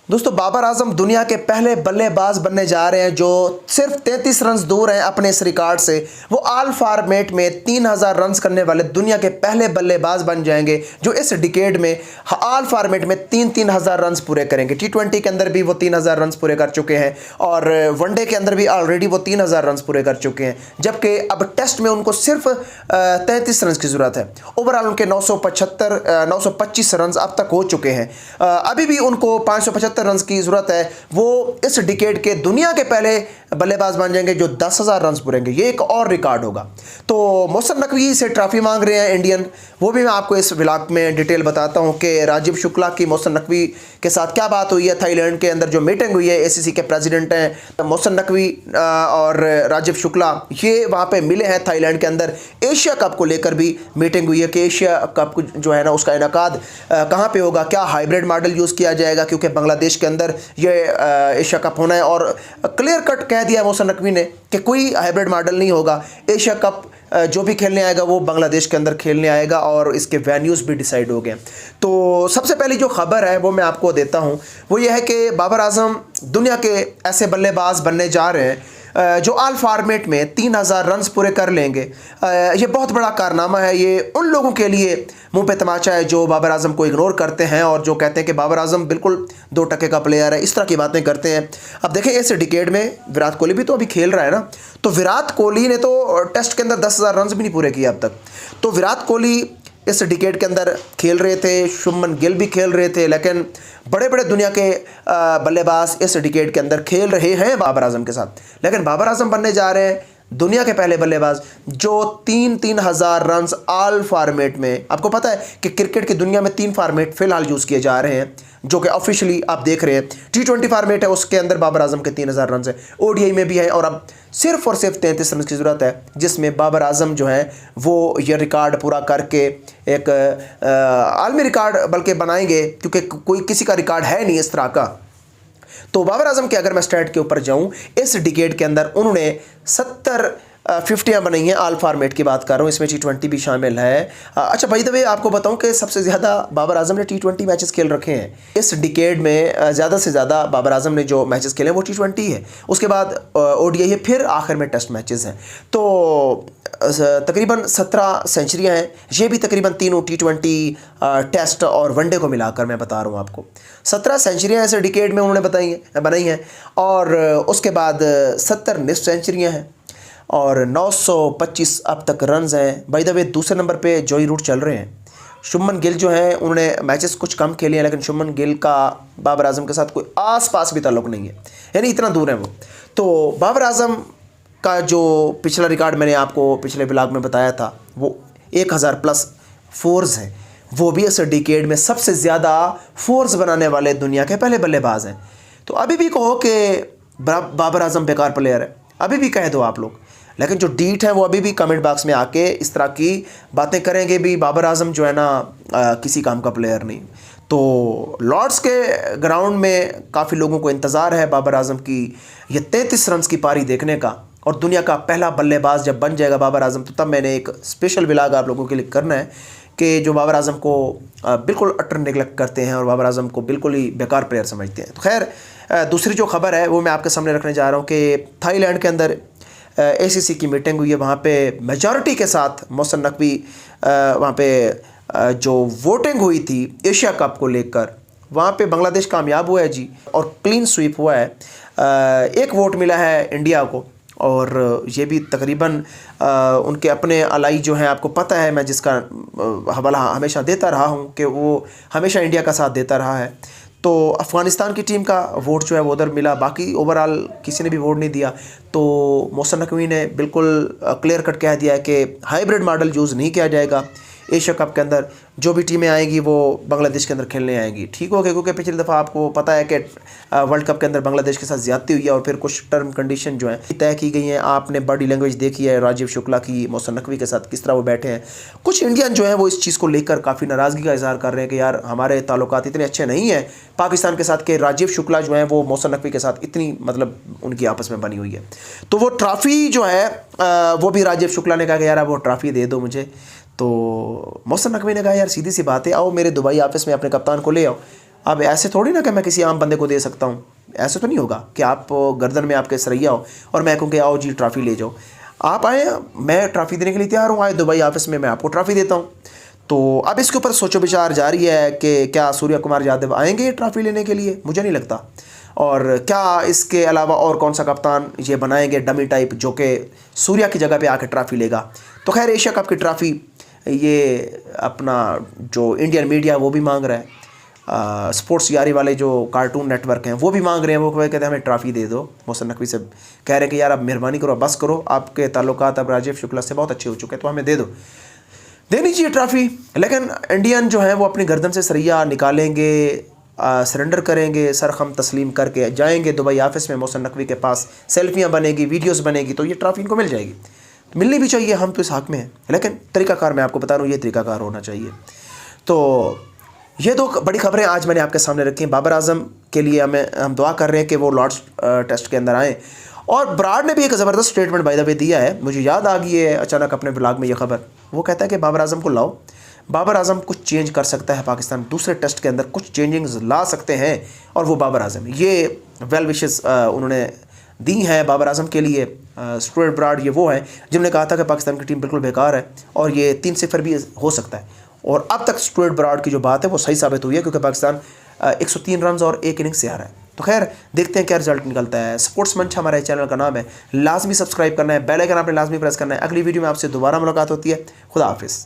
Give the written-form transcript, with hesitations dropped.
दोस्तों बाबर आजम दुनिया के पहले बल्लेबाज बनने जा रहे हैं जो सिर्फ 33 रन दूर हैं अपने इस रिकॉर्ड से। वो ऑल फॉर्मेट में 3000 रन करने वाले दुनिया के पहले बल्लेबाज बन जाएंगे जो इस डिकेड में ऑल फॉर्मेट में 3-3000 रन पूरे करेंगे। टी20 के अंदर भी वो 3000 रन पूरे कर चुके हैं और वनडे के अंदर भी ऑलरेडी वो 3000 रन पूरे कर चुके हैं, जबकि अब टेस्ट में उनको सिर्फ 33 रन की ज़रूरत है। ओवरऑल उनके 925 रन अब तक हो चुके हैं। अभी भी उनको 575 रन की जरूरत है। वो इस डिकेड के दुनिया के पहले बल्लेबाज बन जाएंगे जो 10,000 रन पूरेंगे। ये एक और रिकॉर्ड होगा। तो मोहसिन नकवी से ट्रॉफी मांग रहे हैं इंडियन, वो भी मैं आपको इस व्लॉग में डिटेल बताता हूं कि राजीव शुक्ला की मोहसिन नकवी के साथ क्या बात हुई है। थाईलैंड के अंदर जो मीटिंग हुई है, एसीसी के प्रेसिडेंट हैं मोहसिन नकवी और राजीव शुक्ला, ये वहां पे मिले हैं थाईलैंड के अंदर। एशिया कप को लेकर भी मीटिंग हुई है कि एशिया कप जो है ना उसका इनेकाद कहाँ पे होगा, क्या हाइब्रिड मॉडल यूज़ किया जाएगा, क्योंकि बांग्लादेश के अंदर ये एशिया कप होना है। और क्लियर कट कह दिया मोहसिन नकवी ने कि कोई हाइब्रिड मॉडल नहीं होगा। एशिया कप जो भी खेलने आएगा वो बांग्लादेश के अंदर खेलने आएगा और इसके वेन्यूज़ भी डिसाइड हो गए। तो सबसे पहली जो खबर है वो मैं आपको देता हूँ, वो ये है कि बाबर आजम दुनिया के ऐसे बल्लेबाज बनने जा रहे हैं जो ऑल फॉर्मेट में 3000 रन पूरे कर लेंगे। ये बहुत बड़ा कारनामा है। ये उन लोगों के लिए मुंह पे तमाचा है जो बाबर आजम को इग्नोर करते हैं और जो कहते हैं कि बाबर आजम बिल्कुल 2 टके का प्लेयर है, इस तरह की बातें करते हैं। अब देखें इस डिकेड में विराट कोहली भी तो अभी खेल रहा है ना, तो विराट कोहली ने तो टेस्ट के अंदर 10,000 रन भी नहीं पूरे किए अब तक। तो विराट कोहली इस डिकेड के अंदर खेल रहे थे, शुभमन गिल भी खेल रहे थे, लेकिन बड़े बड़े दुनिया के बल्लेबाज इस डिकेड के अंदर खेल रहे हैं बाबर आजम के साथ। लेकिन बाबर आजम बनने जा रहे हैं दुनिया के पहले बल्लेबाज जो 3-3000 रन ऑल फॉर्मेट में। आपको पता है कि क्रिकेट की दुनिया में 3 फॉर्मेट फिलहाल यूज़ किए जा रहे हैं जो कि ऑफिशियली आप देख रहे हैं। टी20 फॉर्मेट है, उसके अंदर बाबर आजम के 3000 रन है, ओडीआई में भी है, और अब सिर्फ और सिर्फ 33 रन की ज़रूरत है, जिसमें बाबर आजम जो है वो ये रिकॉर्ड पूरा करके एक आलमी रिकॉर्ड बल्कि बनाएंगे, क्योंकि कोई किसी का रिकॉर्ड है नहीं इस तरह का। तो बाबर आजम के अगर मैं स्टैट के ऊपर जाऊं, इस डिकेड के अंदर उन्होंने 70 50 बनाई हैं। ऑल फॉर्मेट की बात कर रहा हूँ, इसमें टी20 भी शामिल है। अच्छा भाई, द वे आपको बताऊं कि सबसे ज़्यादा बाबर आजम ने टी20 मैचेस खेल रखे हैं इस डिकेड में। ज़्यादा से ज़्यादा बाबर आजम ने जो मैचेस खेले हैं वो टी20 है, उसके बाद ओडीआई है, फिर आखिर में टेस्ट मैचेस हैं। तो तकरीबन 17 सेंचुरियाँ हैं। ये भी तकरीबन तीनों टी20, टेस्ट और वनडे को मिलाकर मैं बता रहा हूँ आपको। 17 सेंचुरियाँ ऐसे डिकेड में उन्होंने बनाई हैं और उसके बाद 70 निफ्ट सेंचुरियाँ हैं और 925 अब तक रन्स हैं। बाय द वे दूसरे नंबर पे जोई रूट चल रहे हैं। शुभमन गिल जो हैं उन्होंने मैचेस कुछ कम खेले हैं, लेकिन शुभमन गिल का बाबर आजम के साथ कोई आस-पास भी ताल्लुक़ नहीं है, यानी इतना दूर है वो। तो बाबर आजम का जो पिछला रिकॉर्ड मैंने आपको पिछले ब्लॉग में बताया था वो 1000 प्लस फोर्स है। वो भी इस डिकेड में सबसे ज़्यादा फोर्स बनाने वाले दुनिया के पहले बल्लेबाज हैं। तो अभी भी कहो कि बाबर आजम बेकार प्लेयर है, अभी भी कह दो आप लोग, लेकिन जो डीट है वो अभी भी कमेंट बॉक्स में आके इस तरह की बातें करेंगे भी बाबर आजम जो है ना किसी काम का प्लेयर नहीं। तो लॉर्ड्स के ग्राउंड में काफ़ी लोगों को इंतज़ार है बाबर आजम की ये 33 रन की पारी देखने का, और दुनिया का पहला बल्लेबाज जब बन जाएगा बाबर आजम, तो तब मैंने एक स्पेशल व्लॉग आप लोगों के लिए करना है कि जो बाबर आजम को बिल्कुल अटर नेगलेक्ट करते हैं और बाबर आजम को बिल्कुल ही बेकार प्लेयर समझते हैं। तो खैर, दूसरी जो खबर है वो मैं आपके सामने रखने जा रहा हूँ कि थाईलैंड के अंदर एसीसी की मीटिंग हुई है। वहाँ पे मेजॉरिटी के साथ मोहसिन नकवी वहाँ पे जो वोटिंग हुई थी एशिया कप को लेकर, वहाँ पे बांग्लादेश कामयाब हुआ है जी, और क्लीन स्वीप हुआ है। एक वोट मिला है इंडिया को, और ये भी तकरीबन उनके अपने अलाई जो हैं, आपको पता है मैं जिसका हवाला हमेशा देता रहा हूँ कि वो हमेशा इंडिया का साथ देता रहा है। तो अफ़गानिस्तान की टीम का वोट जो है वो उधर मिला, बाकी ओवरऑल किसी ने भी वोट नहीं दिया। तो मोहसिन नकवी ने बिल्कुल क्लियर कट कह दिया है कि हाइब्रिड मॉडल यूज़ नहीं किया जाएगा एशिया कप के अंदर। जो भी टीमें आएंगी वो बांग्लादेश के अंदर खेलने आएंगी, ठीक हो गया, क्योंकि पिछली दफ़ा आपको पता है कि वर्ल्ड कप के अंदर बांग्लादेश के साथ ज़्यादती हुई है और फिर कुछ टर्म कंडीशन जो है तय की गई हैं। आपने बॉडी लैंग्वेज देखी है राजीव शुक्ला की मोहसिन नकवी के साथ, किस तरह वो बैठे हैं। कुछ इंडियन जो है वो इस चीज़ को लेकर काफ़ी नाराज़गी का इजहार कर रहे हैं कि यार हमारे ताल्लुकात इतने अच्छे नहीं हैं पाकिस्तान के साथ कि राजीव शुक्ला जो है वो मोहसिन नकवी के साथ इतनी मतलब उनकी आपस में बनी हुई है। तो वो ट्रॉफ़ी जो है वो भी राजीव शुक्ला ने कहा कि यार वो ट्रॉफ़ी दे दो मुझे। तो मोहसिन नकवी ने कहा यार सीधी सी बात है, आओ मेरे दुबई ऑफिस में अपने कप्तान को ले आओ, अब ऐसे थोड़ी ना कि मैं किसी आम बंदे को दे सकता हूँ, ऐसे तो नहीं होगा कि आप गर्दन में आपके सरैया हो और मैं कहूँ कि आओ जी ट्रॉफ़ी ले जाओ। आप आए, मैं ट्रॉफ़ी देने के लिए तैयार हूँ, आए दुबई ऑफिस में, मैं आपको ट्रॉफ़ी देता हूँ। तो अब इसके ऊपर सोचो विचार जारी है कि क्या सूर्या कुमार यादव आएंगे ट्रॉफ़ी लेने के लिए, मुझे नहीं लगता। और क्या इसके अलावा और कौन सा कप्तान ये बनाएंगे डमी टाइप जो कि सूर्या की जगह पे आके ट्रॉफ़ी लेगा। तो खैर एशिया कप की ट्रॉफ़ी ये अपना जो इंडियन मीडिया वो भी मांग रहा है, स्पोर्ट्स यारी वाले जो कार्टून नेटवर्क हैं वो भी मांग रहे हैं, वो कहते हैं हमें ट्रॉफ़ी दे दो। मोहसिन नकवी से कह रहे हैं कि यार अब मेहरबानी करो, बस करो, आपके ताल्लुकात अब राजीव शुक्ला से बहुत अच्छे हो चुके हैं, तो हमें दे दो, देनी चाहिए ट्रॉफ़ी। लेकिन इंडियन जो है वो अपनी गर्दन से सरैया निकालेंगे, सरेंडर करेंगे, सरखम तस्लीम करके जाएंगे दुबई ऑफिस में, मोहसिन नकवी के पास सेल्फियाँ बनेगी, वीडियोस बनेगी, तो ये ट्रॉफ़ी इनको मिल जाएगी। मिलनी भी चाहिए, हम तो इस हक़ में हैं, लेकिन तरीक़ाकार मैं आपको बता रहा हूँ, ये तरीक़ाकार होना चाहिए। तो ये दो बड़ी खबरें आज मैंने आपके सामने रखी हैं। बाबर आजम के लिए हम दुआ कर रहे हैं कि वो लॉर्ड्स टेस्ट के अंदर आएँ। और ब्राड ने भी एक ज़बरदस्त स्टेटमेंट बाय द वे दिया है, मुझे याद आ गई है अचानक अपने ब्लॉग में ये खबर। वो कहता है कि बाबर आजम को लाओ, बाबर आजम कुछ चेंज कर सकता है, पाकिस्तान दूसरे टेस्ट के अंदर कुछ चेंजिंग्स ला सकते हैं, और वो बाबर आजम। ये वेल विशेस उन्होंने दी हैं बाबर आजम के लिए। स्टुअर्ट ब्राड ये वो हैं जिन्होंने कहा था कि पाकिस्तान की टीम बिल्कुल बेकार है और ये 3-0 भी हो सकता है, और अब तक स्टुअर्ट ब्राड की जो बात है वो सही साबित हुई है, क्योंकि पाकिस्तान 103 रन और 1 इनिंग से आ रहा है। तो खैर देखते हैं क्या रिजल्ट निकलता है। स्पोर्ट्स मंच हमारे चैनल का नाम है, लाजमी सब्सक्राइब करना है, बेल आइकन आपने लाजमी प्रेस करना है। अगली वीडियो में आपसे दोबारा मुलाकात होती है। खुदा हाफिज़।